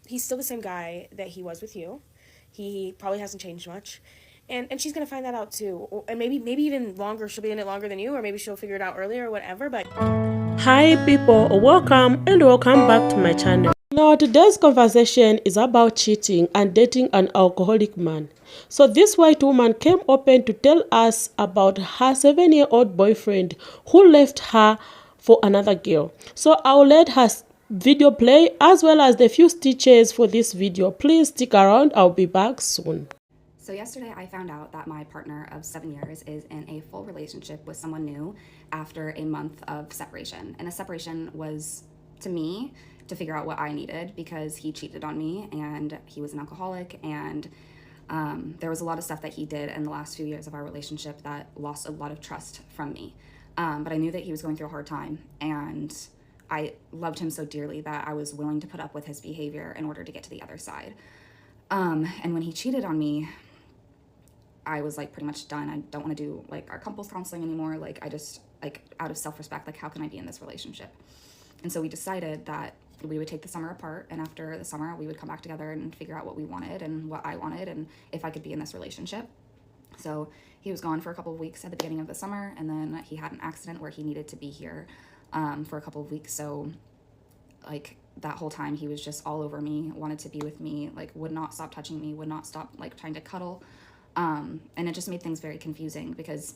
he's still the same guy that he was with you. He probably hasn't changed much. And she's gonna find that out too. And maybe even longer. She'll be in it longer than you, or maybe she'll figure it out earlier or whatever. But Hi people, welcome back to my channel. Now today's conversation is about cheating and dating an alcoholic man. So this white woman came open to tell us about her 7-year-old boyfriend who left her for another girl. So I'll let her video play as well as the few stitches for this video. Please stick around, I'll be back soon. So yesterday I found out that my partner of 7 years is in a full relationship with someone new after a month of separation. And a separation was, to me, to figure out what I needed because he cheated on me and he was an alcoholic, and there was a lot of stuff that he did in the last few years of our relationship that lost a lot of trust from me. But I knew that he was going through a hard time, and I loved him so dearly that I was willing to put up with his behavior in order to get to the other side. And when he cheated on me, I was like pretty much done. I don't want to do like our couples counseling anymore. Like I just, like, out of self-respect, like how can I be in this relationship? And so we decided that we would take the summer apart, and after the summer we would come back together and figure out what we wanted and what I wanted and if I could be in this relationship. So he was gone for a couple of weeks at the beginning of the summer, and then he had an accident where he needed to be here for a couple of weeks. So like that whole time he was just all over me, wanted to be with me, like would not stop touching me, would not stop like trying to cuddle. And it just made things very confusing because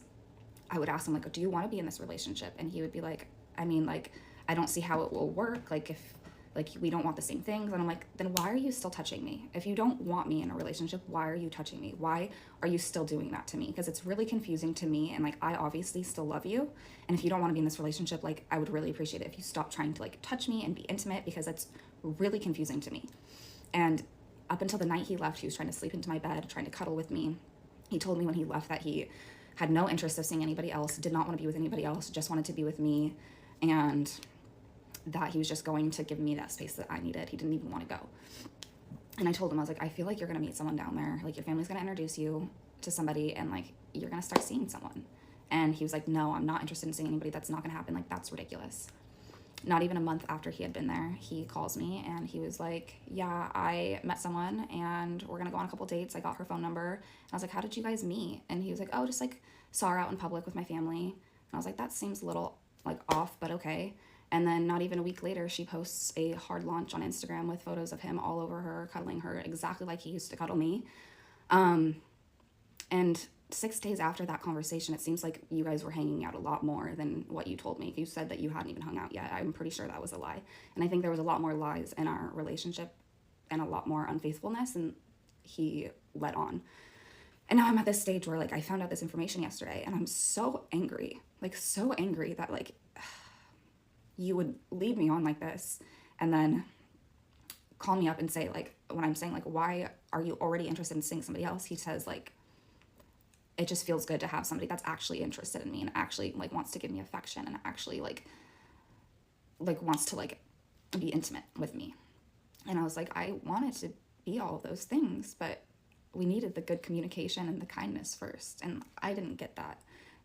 I would ask him, like, do you want to be in this relationship? And he would be like, I mean, like, I don't see how it will work. Like, if, like, we don't want the same things. And I'm like, then why are you still touching me? If you don't want me in a relationship, why are you touching me? Why are you still doing that to me? Because it's really confusing to me. And, like, I obviously still love you. And if you don't want to be in this relationship, like, I would really appreciate it if you stop trying to, like, touch me and be intimate, because it's really confusing to me. And up until the night he left, he was trying to sleep into my bed, trying to cuddle with me. He told me when he left that he had no interest of seeing anybody else, did not want to be with anybody else, just wanted to be with me, and that he was just going to give me that space that I needed. He didn't even want to go. And I told him, I was like, I feel like you're going to meet someone down there. Like, your family's going to introduce you to somebody, and, like, you're going to start seeing someone. And he was like, no, I'm not interested in seeing anybody. That's not going to happen. Like, that's ridiculous. Not even a month after he had been there, he calls me and he was like, yeah, I met someone and we're gonna go on a couple dates. I got her phone number. And I was like, how did you guys meet? And he was like, oh, just like saw her out in public with my family. And I was like, that seems a little like off, but okay. And then not even a week later, she posts a hard launch on Instagram with photos of him all over her, cuddling her exactly like he used to cuddle me. And 6 days after that conversation, it seems like you guys were hanging out a lot more than what you told me. You said that you hadn't even hung out yet. I'm pretty sure that was a lie. And I think there was a lot more lies in our relationship and a lot more unfaithfulness, and he let on. And now I'm at this stage where, like, I found out this information yesterday, and I'm so angry, like so angry that, like, you would lead me on like this and then call me up and say, like, when I'm saying, like, why are you already interested in seeing somebody else? He says, like, it just feels good to have somebody that's actually interested in me and actually, like, wants to give me affection and actually like wants to, like, be intimate with me. And I was like, I wanted to be all of those things, but we needed the good communication and the kindness first, and I didn't get that.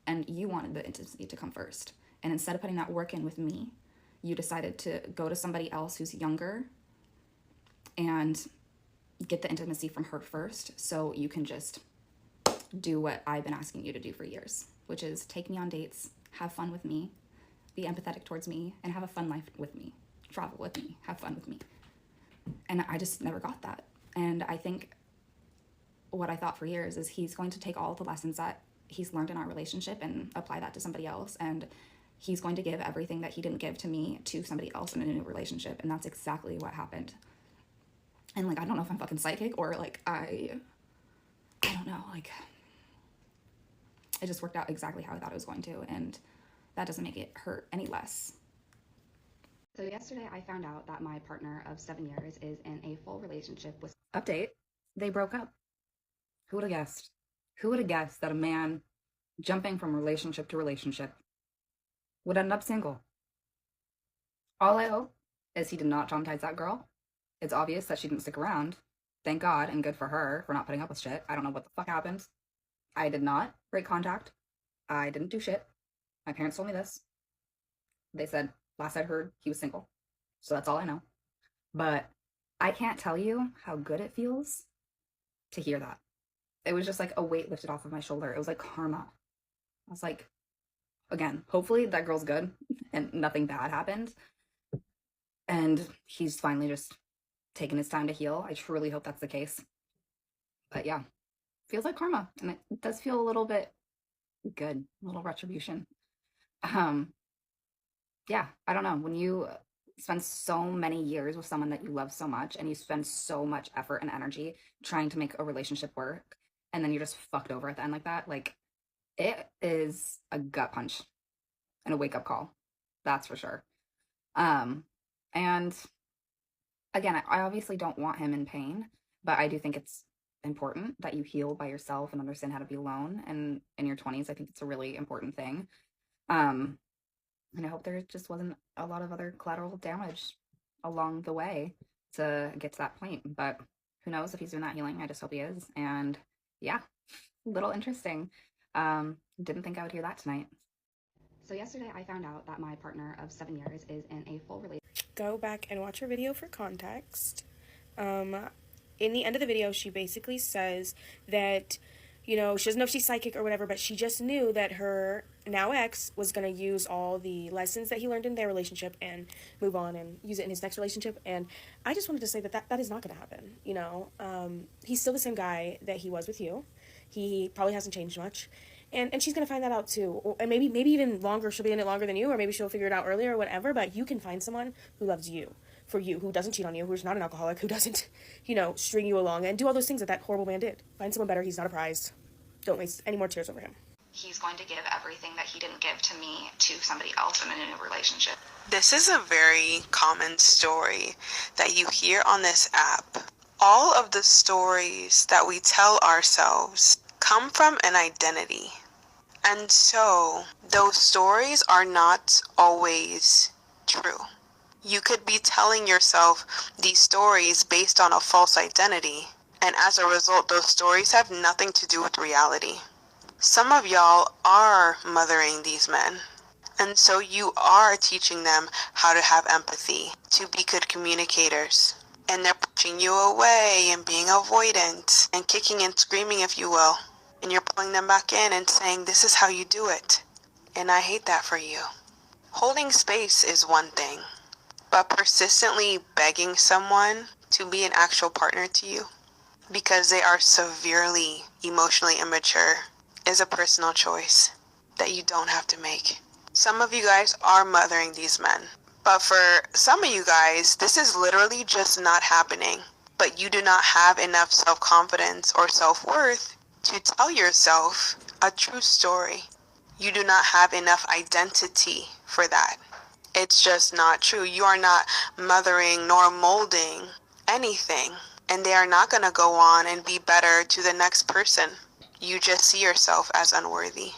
And you wanted the intimacy to come first, and instead of putting that work in with me, you decided to go to somebody else who's younger and get the intimacy from her first, so you can just do what I've been asking you to do for years, which is take me on dates, have fun with me, be empathetic towards me, and have a fun life with me, travel with me, have fun with me. And I just never got that. And I think what I thought for years is he's going to take all of the lessons that he's learned in our relationship and apply that to somebody else, and he's going to give everything that he didn't give to me to somebody else in a new relationship. And that's exactly what happened. And, like, I don't know if I'm fucking psychic or, like, I don't know, like, it just worked out exactly how I thought it was going to, and that doesn't make it hurt any less. So yesterday I found out that my partner of 7 years is in a full relationship with... Update, they broke up. Who would have guessed? Who would have guessed that a man jumping from relationship to relationship would end up single? All I hope is he did not traumatize that girl. It's obvious that she didn't stick around. Thank God, and good for her for not putting up with shit. I don't know what the fuck happened. I did not break contact. I didn't do shit. My parents told me this. They said, last I'd heard, he was single. So that's all I know. But I can't tell you how good it feels to hear that. It was just like a weight lifted off of my shoulder. It was like karma. I was like, again, hopefully that girl's good and nothing bad happened. And he's finally just taken his time to heal. I truly hope that's the case. But yeah, feels like karma. And it does feel a little bit good, a little retribution. Yeah, I don't know. When you spend so many years with someone that you love so much and you spend so much effort and energy trying to make a relationship work, and then you're just fucked over at the end like that, like it is a gut punch and a wake up call. That's for sure. And again, I obviously don't want him in pain, but I do think it's important that you heal by yourself and understand how to be alone. And in your 20s, I think it's a really important thing. And I hope there just wasn't a lot of other collateral damage along the way to get to that point. But who knows if he's doing that healing? I just hope he is. And yeah, a little interesting. Didn't think I would hear that tonight. So yesterday I found out that my partner of 7 years is in a full relationship. Go back and watch her video for context. In the end of the video, she basically says that, you know, she doesn't know if she's psychic or whatever, but she just knew that her now ex was going to use all the lessons that he learned in their relationship and move on and use it in his next relationship. And I just wanted to say that is not going to happen. You know, he's still the same guy that he was with you. He probably hasn't changed much. And she's going to find that out too. And maybe even longer, she'll be in it longer than you, or maybe she'll figure it out earlier or whatever, but you can find someone who loves you, for you, who doesn't cheat on you, who's not an alcoholic, who doesn't, you know, string you along and do all those things that horrible man did. Find someone better. He's not a prize. Don't waste any more tears over him. He's going to give everything that he didn't give to me to somebody else in a new relationship. This is a very common story that you hear on this app. All of the stories that we tell ourselves come from an identity. And so those stories are not always true. You could be telling yourself these stories based on a false identity, and as a result, those stories have nothing to do with reality. Some of y'all are mothering these men, and so you are teaching them how to have empathy, to be good communicators, and they're pushing you away and being avoidant and kicking and screaming, if you will, and you're pulling them back in and saying, this is how you do it, and I hate that for you. Holding space is one thing, but persistently begging someone to be an actual partner to you because they are severely emotionally immature is a personal choice that you don't have to make. Some of you guys are mothering these men, but for some of you guys, this is literally just not happening. But you do not have enough self-confidence or self-worth to tell yourself a true story. You do not have enough identity for that. It's just not true. You are not mothering nor molding anything, and they are not going to go on and be better to the next person. You just see yourself as unworthy.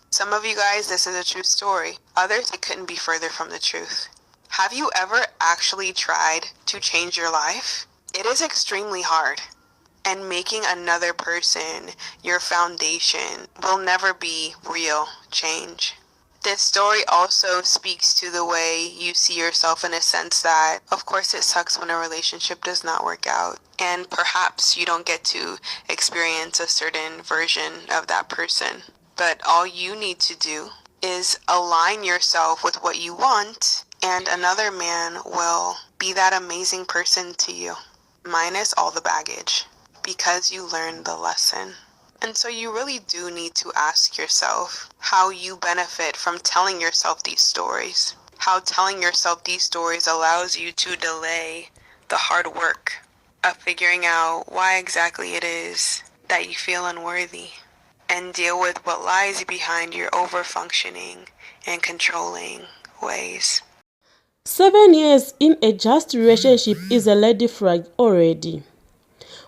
Some of you guys, this is a true story. Others, it couldn't be further from the truth. Have you ever actually tried to change your life? It is extremely hard, and making another person your foundation will never be real change. This story also speaks to the way you see yourself, in a sense that, of course, it sucks when a relationship does not work out, and perhaps you don't get to experience a certain version of that person. But all you need to do is align yourself with what you want, and another man will be that amazing person to you, minus all the baggage, because you learned the lesson. And so you really do need to ask yourself how you benefit from telling yourself these stories. How telling yourself these stories allows you to delay the hard work of figuring out why exactly it is that you feel unworthy, and deal with what lies behind your over-functioning and controlling ways. 7 years in a just relationship is a lady flag already.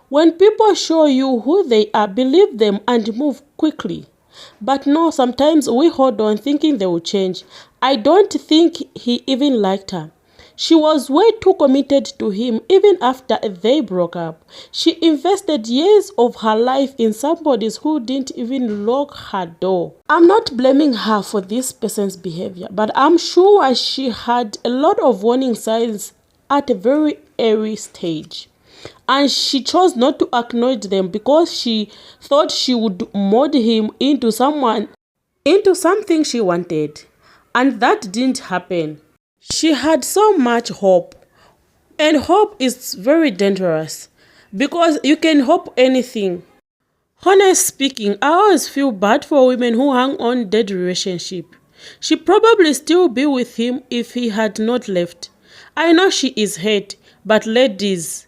When people show you who they are, believe them and move quickly. But no, sometimes we hold on thinking they will change. I don't think he even liked her. She was way too committed to him even after they broke up. She invested years of her life in somebody who didn't even lock her door. I'm not blaming her for this person's behavior, but I'm sure she had a lot of warning signs at a very early stage. and she chose not to acknowledge them because she thought she would mold him into something she wanted, and that didn't happen. She had so much hope, and hope is very dangerous because you can hope anything. Honestly speaking, I always feel bad for women who hang on dead relationship. She probably still be with him if he had not left. I know she is hurt, but ladies,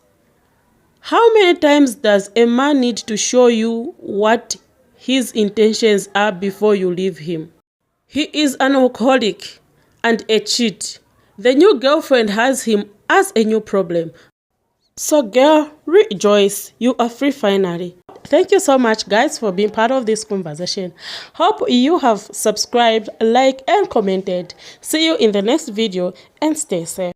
how many times does a man need to show you what his intentions are before you leave him? He is an alcoholic and a cheat. The new girlfriend has him as a new problem. So girl, rejoice, you are free finally. Thank you so much guys for being part of this conversation. Hope you have subscribed, liked and commented. See you in the next video and stay safe.